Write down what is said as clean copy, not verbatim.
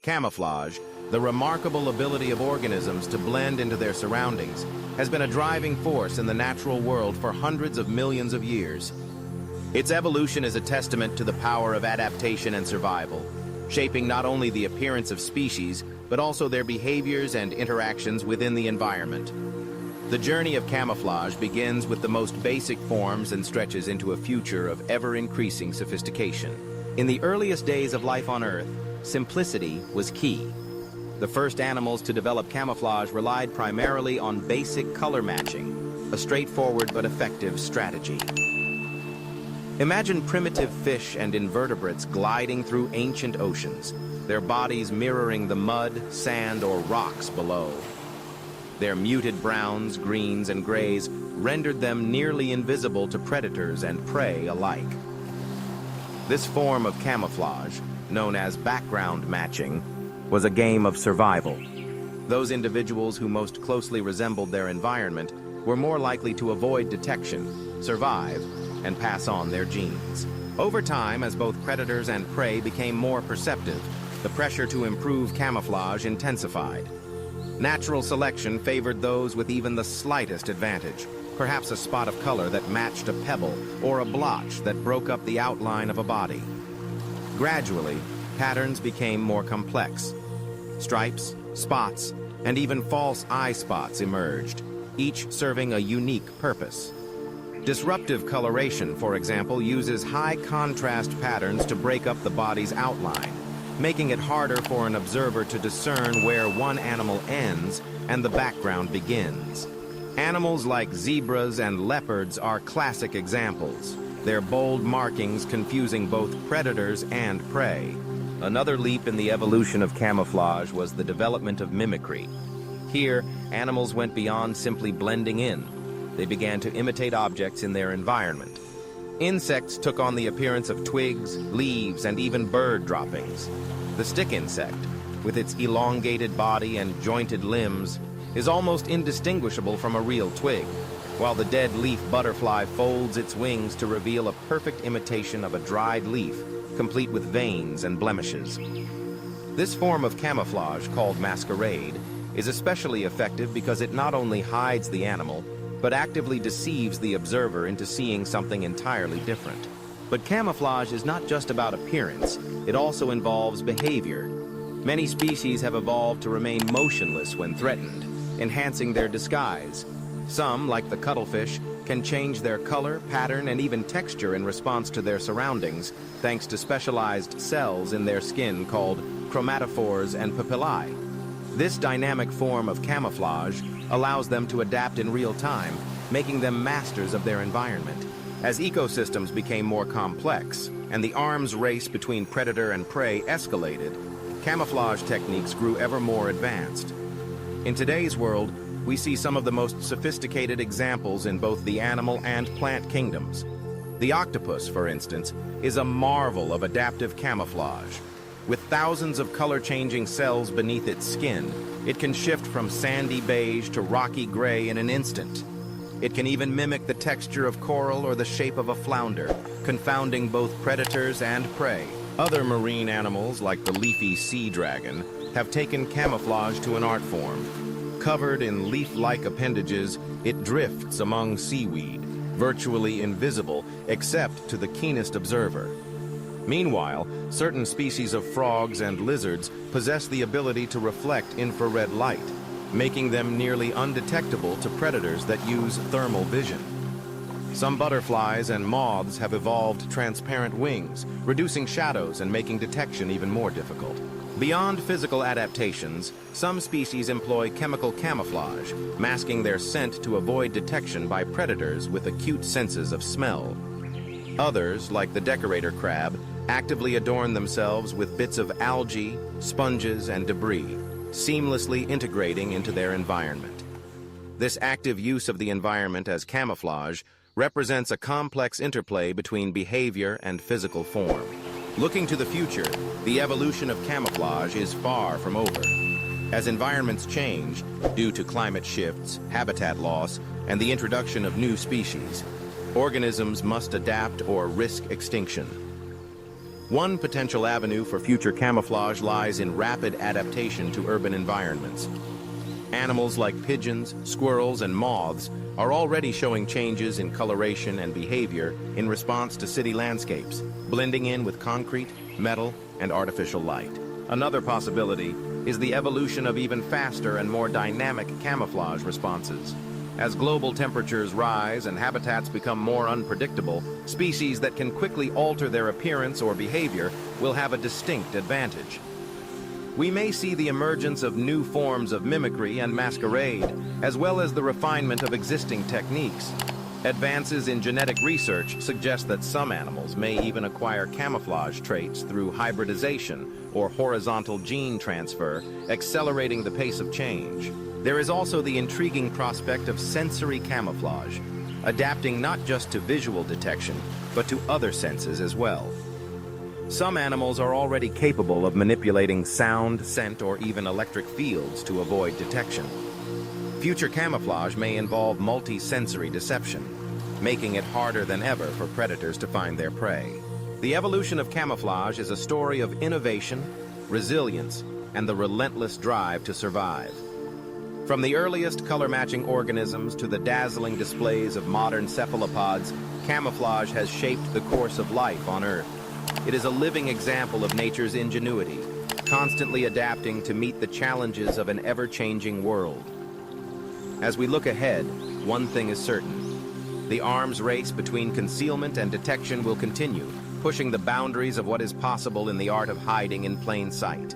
Camouflage, the remarkable ability of organisms to blend into their surroundings, has been a driving force in the natural world for hundreds of millions of years. Its evolution is a testament to the power of adaptation and survival, shaping not only the appearance of species, but also their behaviors and interactions within the environment. The journey of camouflage begins with the most basic forms and stretches into a future of ever-increasing sophistication. In the earliest days of life on Earth, simplicity was key. The first animals to develop camouflage relied primarily on basic color matching, a straightforward but effective strategy. Imagine primitive fish and invertebrates gliding through ancient oceans, their bodies mirroring the mud, sand, or rocks below. Their muted browns, greens, and grays rendered them nearly invisible to predators and prey alike. This form of camouflage, known as background matching, was a game of survival. Those individuals who most closely resembled their environment were more likely to avoid detection, survive, and pass on their genes. Over time, as both predators and prey became more perceptive, the pressure to improve camouflage intensified. Natural selection favored those with even the slightest advantage, perhaps a spot of color that matched a pebble or a blotch that broke up the outline of a body. Gradually, patterns became more complex. Stripes, spots, and even false eye spots emerged, each serving a unique purpose. Disruptive coloration, for example, uses high-contrast patterns to break up the body's outline, making it harder for an observer to discern where one animal ends and the background begins. Animals like zebras and leopards are classic examples, their bold markings confusing both predators and prey. Another leap in the evolution of camouflage was the development of mimicry. Here, animals went beyond simply blending in. They began to imitate objects in their environment. Insects took on the appearance of twigs, leaves, and even bird droppings. The stick insect, with its elongated body and jointed limbs, is almost indistinguishable from a real twig, while the dead leaf butterfly folds its wings to reveal a perfect imitation of a dried leaf, complete with veins and blemishes. This form of camouflage, called masquerade, is especially effective because it not only hides the animal, but actively deceives the observer into seeing something entirely different. But camouflage is not just about appearance, it also involves behavior. Many species have evolved to remain motionless when threatened, enhancing their disguise. Some, like the cuttlefish, can change their color, pattern, and even texture in response to their surroundings, thanks to specialized cells in their skin called chromatophores and papillae. This dynamic form of camouflage allows them to adapt in real time, making them masters of their environment. As ecosystems became more complex and the arms race between predator and prey escalated, camouflage techniques grew ever more advanced. In today's world, we see some of the most sophisticated examples in both the animal and plant kingdoms. The octopus, for instance, is a marvel of adaptive camouflage. With thousands of color-changing cells beneath its skin, it can shift from sandy beige to rocky gray in an instant. It can even mimic the texture of coral or the shape of a flounder, confounding both predators and prey. Other marine animals, like the leafy sea dragon, have taken camouflage to an art form. Covered in leaf-like appendages, it drifts among seaweed, virtually invisible except to the keenest observer. Meanwhile, certain species of frogs and lizards possess the ability to reflect infrared light, making them nearly undetectable to predators that use thermal vision. Some butterflies and moths have evolved transparent wings, reducing shadows and making detection even more difficult. Beyond physical adaptations, some species employ chemical camouflage, masking their scent to avoid detection by predators with acute senses of smell. Others, like the decorator crab, actively adorn themselves with bits of algae, sponges, and debris, seamlessly integrating into their environment. This active use of the environment as camouflage represents a complex interplay between behavior and physical form. Looking to the future, the evolution of camouflage is far from over. As environments change, due to climate shifts, habitat loss, and the introduction of new species, organisms must adapt or risk extinction. One potential avenue for future camouflage lies in rapid adaptation to urban environments. Animals like pigeons, squirrels, and moths are already showing changes in coloration and behavior in response to city landscapes, blending in with concrete, metal, and artificial light. Another possibility is the evolution of even faster and more dynamic camouflage responses. As global temperatures rise and habitats become more unpredictable, species that can quickly alter their appearance or behavior will have a distinct advantage. We may see the emergence of new forms of mimicry and masquerade, as well as the refinement of existing techniques. Advances in genetic research suggest that some animals may even acquire camouflage traits through hybridization or horizontal gene transfer, accelerating the pace of change. There is also the intriguing prospect of sensory camouflage, adapting not just to visual detection, but to other senses as well. Some animals are already capable of manipulating sound, scent, or even electric fields to avoid detection. Future camouflage may involve multi-sensory deception, making it harder than ever for predators to find their prey. The evolution of camouflage is a story of innovation, resilience, and the relentless drive to survive. From the earliest color-matching organisms to the dazzling displays of modern cephalopods, camouflage has shaped the course of life on Earth. It is a living example of nature's ingenuity, constantly adapting to meet the challenges of an ever-changing world. As we look ahead, one thing is certain. The arms race between concealment and detection will continue, pushing the boundaries of what is possible in the art of hiding in plain sight.